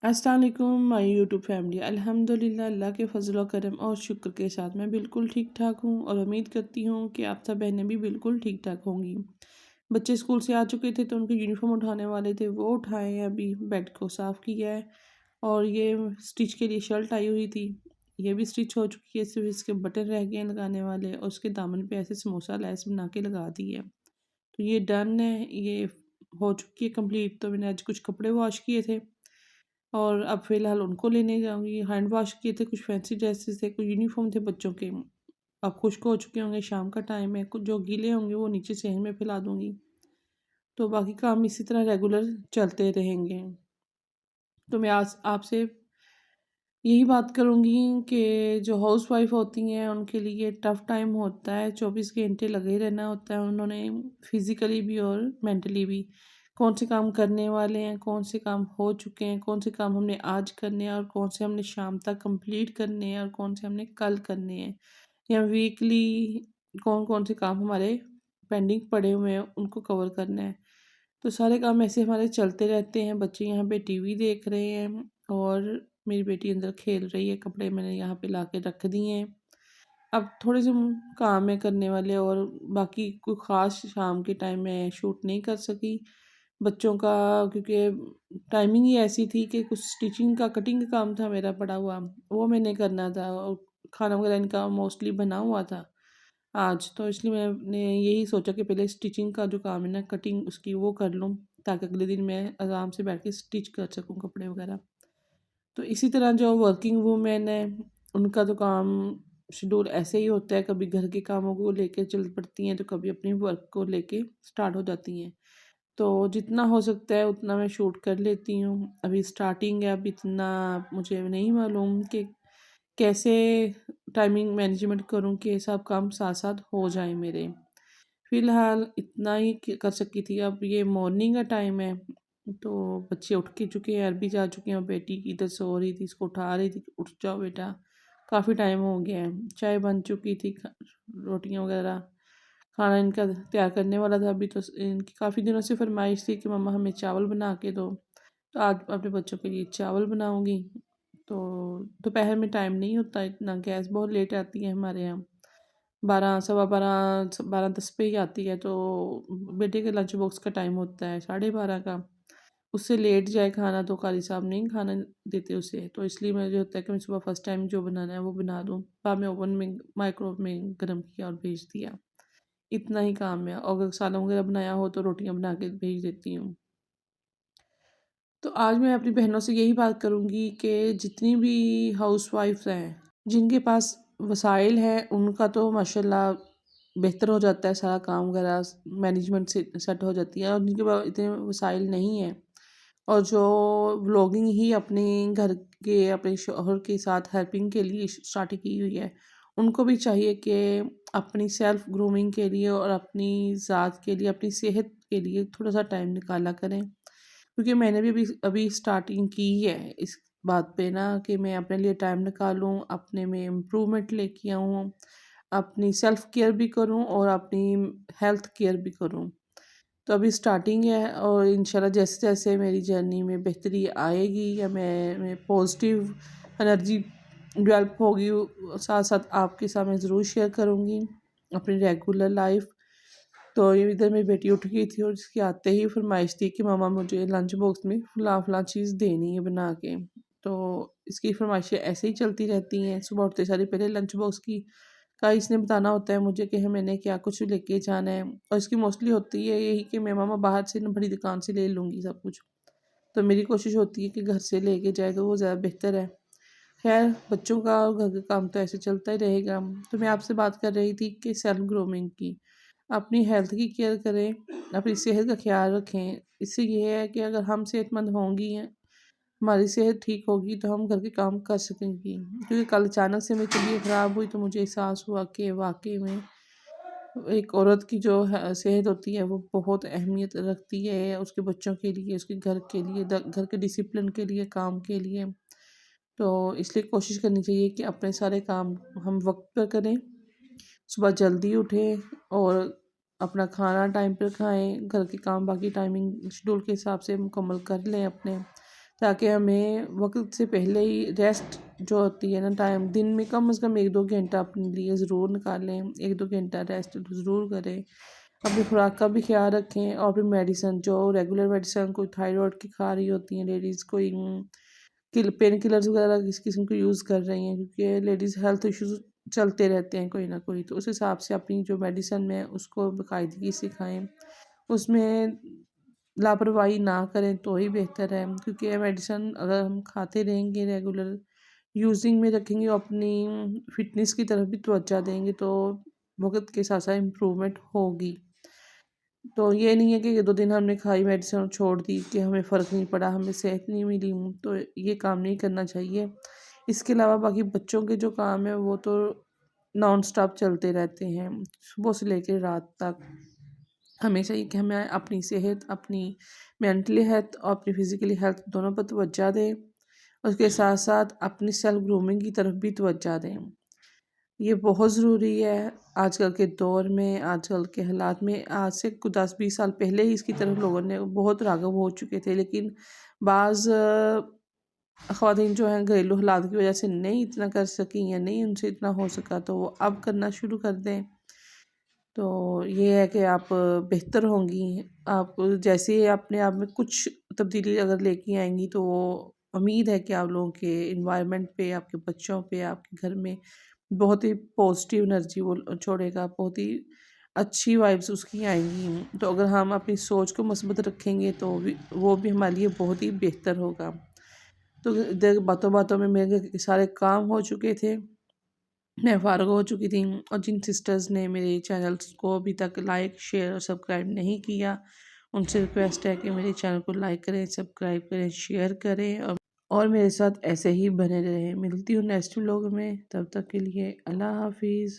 अस्सलाम वालेकुम my YouTube family. अल्हम्दुलिल्लाह अल्लाह के फजल व करम और शुक्र के साथ मैं बिल्कुल ठीक ठाक हूँ और उम्मीद करती हूँ कि आप सब बहनें भी बिल्कुल ठीक ठाक होंगी। बच्चे स्कूल से आ चुके थे तो उनके यूनिफॉर्म उठाने वाले थे, वो उठाए हैं, अभी बेड को साफ़ किया है। और ये स्टिच के लिए शर्ट आई हुई थी, ये भी स्टिच हो चुकी है, सिर्फ इसके बटन रह गए हैं लगाने वाले और उसके दामन पे ऐसे समोसा लैस बना के लगा दी है। तो ये डन है, ये हो चुकी है कंप्लीट। तो मैंने आज कुछ कपड़े वॉश किए थे और अब फ़िलहाल उनको लेने जाऊँगी। हैंड वॉश किए थे, कुछ फैंसी ड्रेसेस थे, कुछ यूनिफ़ॉर्म थे बच्चों के। अब खुश्क हो चुके होंगे, शाम का टाइम है, कुछ जो गीले होंगे वो नीचे सहन में फैला दूँगी। तो बाकी काम इसी तरह रेगुलर चलते रहेंगे। तो मैं आज आपसे यही बात करूँगी कि जो हाउसवाइफ़ होती हैं उनके लिए टफ़ टाइम होता है, 24 घंटे लगे रहना होता है उन्होंने, फ़िज़िकली भी और मेंटली भी। कौन से काम करने वाले हैं, कौन से काम हो चुके हैं, कौन से काम हमने आज करने हैं और कौन से हमने शाम तक कंप्लीट करने हैं और कौन से हमने कल करने हैं, या वीकली कौन-कौन से काम हमारे पेंडिंग पड़े हुए हैं उनको कवर करना है। तो सारे काम ऐसे हमारे चलते रहते हैं। बच्चे यहाँ पे टीवी देख रहे हैं और मेरी बेटी अंदर खेल रही है, कपड़े मैंने यहाँ पे ला के रख दिए हैं। अब थोड़े से काम है करने वाले और बाकी कोई ख़ास शाम के टाइम में शूट नहीं कर सकी बच्चों का, क्योंकि टाइमिंग ही ऐसी थी कि कुछ स्टिचिंग का कटिंग का काम था मेरा पड़ा हुआ, वो मैंने करना था और खाना वगैरह इनका मोस्टली बना हुआ था आज। तो इसलिए मैंने यही सोचा कि पहले स्टिचिंग का जो काम है ना, कटिंग उसकी वो कर लूँ ताकि अगले दिन मैं आराम से बैठ के स्टिच कर सकूँ कपड़े वगैरह। तो इसी तरह जो वर्किंग वूमेन है उनका तो काम शेड्यूल ऐसे ही होता है, कभी घर के कामों को लेके चल पड़ती हैं तो कभी अपनी वर्क को लेके स्टार्ट हो जाती हैं। तो जितना हो सकता है उतना मैं शूट कर लेती हूँ। अभी स्टार्टिंग है, अब इतना मुझे नहीं मालूम कि कैसे टाइमिंग मैनेजमेंट करूँ कि सब काम साथ साथ हो जाए मेरे। फ़िलहाल इतना ही कर सकी थी। अब ये मॉर्निंग का टाइम है तो बच्चे उठ के चुके हैं, अरबी जा चुके हैं और बेटी की इधर सो रही थी, इसको उठा रही थी, उठ जाओ बेटा, काफ़ी टाइम हो गया है। चाय बन चुकी थी, रोटियां वगैरह, खाना इनका तैयार करने वाला था। अभी तो इनकी काफ़ी दिनों से फरमाइश थी कि मम्मा हमें चावल बना के दो, तो आज अपने बच्चों के लिए चावल बनाऊंगी। तो दोपहर में टाइम नहीं होता इतना, गैस बहुत लेट आती है हमारे यहाँ, 12 सवा 12 12:10 पे ही आती है। तो बेटे के लंच बॉक्स का टाइम होता है 12:30 का, उससे लेट जाए खाना तो कारी साहब नहीं खाना देते उसे। तो इसलिए मुझे होता है कि मैं सुबह फर्स्ट टाइम जो बनाना है वो बना दूँ, बाद में ओवन में माइक्रोवेव में गर्म किया और भेज दिया। इतना ही काम है, और अगर सालन वगैरह बनाया हो तो रोटियां बना के भेज देती हूँ। तो आज मैं अपनी बहनों से यही बात करूँगी कि जितनी भी हाउसवाइफ्स हैं जिनके पास वसाइल है उनका तो माशाल्लाह बेहतर हो जाता है, सारा काम वगैरह मैनेजमेंट से सेट हो जाती है। और जिनके पास इतने वसाइल नहीं है और जो व्लॉगिंग ही अपने घर के अपने शौहर के साथ हेल्पिंग के लिए स्टार्ट की हुई है, उनको भी चाहिए कि अपनी सेल्फ ग्रूमिंग के लिए और अपनी ज़ात के लिए, अपनी सेहत के लिए थोड़ा सा टाइम निकाला करें। क्योंकि मैंने भी अभी अभी स्टार्टिंग की है इस बात पे ना कि मैं अपने लिए टाइम निकालूं, अपने में इम्प्रूवमेंट लेके आऊँ, अपनी सेल्फ केयर भी करूं और अपनी हेल्थ केयर भी करूं। तो अभी स्टार्टिंग है और इंशाल्लाह जैसे जैसे मेरी जर्नी में बेहतरी आएगी या मैं पॉजिटिव एनर्जी डेवलप होगी, साथ साथ आपके साथ मैं ज़रूर शेयर करूँगी अपनी रेगुलर लाइफ। तो ये इधर मेरी बेटी उठ गई थी और इसकी आते ही फरमाइश थी कि मामा मुझे लंच बॉक्स में फ़लाँ फ़लाँ चीज़ देनी है बना के। तो इसकी फरमाइशें ऐसे ही चलती रहती हैं, सुबह उठते सारी पहले लंच बॉक्स की का इसने बताना होता है मुझे कि मैंने क्या कुछ लेके जाना है। और इसकी मोस्टली होती है यही कि मैं मामा बाहर से ना बड़ी दुकान से ले लूँगी सब कुछ। तो मेरी कोशिश होती है कि घर से लेके जाए तो वो ज़्यादा बेहतर है। खैर बच्चों का और घर का काम तो ऐसे चलता ही रहेगा। तो मैं आपसे बात कर रही थी कि सेल्फ ग्रूमिंग की। अपनी हेल्थ की केयर करें, अपनी सेहत का ख़्याल रखें। इससे ये है कि अगर हम सेहतमंद होंगी हैं, हमारी सेहत ठीक होगी तो हम घर के काम कर सकेंगी। क्योंकि कल अचानक से मेरी तबीयत ख़राब हुई तो मुझे एहसास हुआ कि वाक़ई में एक औरत की जो है सेहत होती है वो बहुत अहमियत रखती है उसके बच्चों के लिए, उसके घर के लिए, घर के डिसिप्लिन के लिए, काम के लिए। तो इसलिए कोशिश करनी चाहिए कि अपने सारे काम हम वक्त पर करें, सुबह जल्दी उठें और अपना खाना टाइम पर खाएं, घर के काम बाकी टाइमिंग शेड्यूल के हिसाब से मुकम्मल कर लें अपने, تاکہ ہمیں وقت سے پہلے ہی ریسٹ جو ہوتی ہے نا ٹائم دن میں کم از کم 1-2 گھنٹہ اپنے لیے ضرور نکالیں، 1-2 گھنٹہ ریسٹ ضرور کریں، اپنی خوراک کا بھی خیال رکھیں، اور پھر میڈیسن جو ریگولر میڈیسن کوئی تھائرائڈ کی کھا رہی ہوتی ہیں لیڈیز، کوئی پین کلرز وغیرہ کس قسم کو یوز کر رہی ہیں، کیونکہ لیڈیز ہیلتھ ایشوز چلتے رہتے ہیں کوئی نہ کوئی، تو اس حساب سے اپنی جو میڈیسن میں اس کو باقاعدگی سے کھائیں، اس میں لاپرواہی نہ کریں تو ہی بہتر ہے، کیونکہ یہ میڈیسن اگر ہم کھاتے رہیں گے ریگولر یوزنگ میں رکھیں گے، اپنی فٹنس کی طرف بھی توجہ دیں گے تو وقت کے ساتھ ساتھ امپرومنٹ ہوگی۔ تو یہ نہیں ہے کہ 2 دن ہم نے کھائی میڈیسن اور چھوڑ دی کہ ہمیں فرق نہیں پڑا، ہمیں صحت نہیں ملی، تو یہ کام نہیں کرنا چاہیے۔ اس کے علاوہ باقی بچوں کے جو کام ہیں وہ تو نان سٹاپ چلتے رہتے ہیں صبح سے لے کے رات تک۔ ہمیں چاہیے کہ ہمیں اپنی صحت، اپنی مینٹلی ہیلتھ اور اپنی فزیکلی ہیلتھ دونوں پر توجہ دیں، اس کے ساتھ ساتھ اپنی سیلف گرومنگ کی طرف بھی توجہ دیں۔ یہ بہت ضروری ہے آج کل کے دور میں، آج کل کے حالات میں۔ آج سے 10-20 سال پہلے ہی اس کی طرف لوگوں نے بہت راغب ہو چکے تھے، لیکن بعض خواتین جو ہیں گھریلو حالات کی وجہ سے نہیں اتنا کر سکیں یا نہیں ان سے اتنا ہو سکا، تو وہ اب کرنا شروع کر دیں۔ تو یہ ہے کہ آپ بہتر ہوں گی، آپ جیسے ہی اپنے آپ میں کچھ تبدیلی اگر لے کے آئیں گی تو وہ امید ہے کہ آپ لوگوں کے انوائرمنٹ پہ، آپ کے بچوں پہ، آپ کے گھر میں بہت ہی پازیٹیو انرجی وہ چھوڑے گا، بہت ہی اچھی وائبس اس کی آئیں گی۔ تو اگر ہم اپنی سوچ کو مثبت رکھیں گے تو وہ بھی ہمارے لیے بہت ہی بہتر ہوگا۔ تو باتوں باتوں میں میرے سارے کام ہو چکے تھے، میں فارغ ہو چکی تھی، اور جن سسٹرز نے میرے چینلز کو ابھی تک لائک، شیئر اور سبسکرائب نہیں کیا، ان سے ریکویسٹ ہے کہ میرے چینل کو لائک کریں، سبسکرائب کریں، شیئر کریں، اور میرے ساتھ ایسے ہی بنے رہیں۔ ملتی ہوں نیکسٹ ولاگ میں، تب تک کے لیے اللہ حافظ۔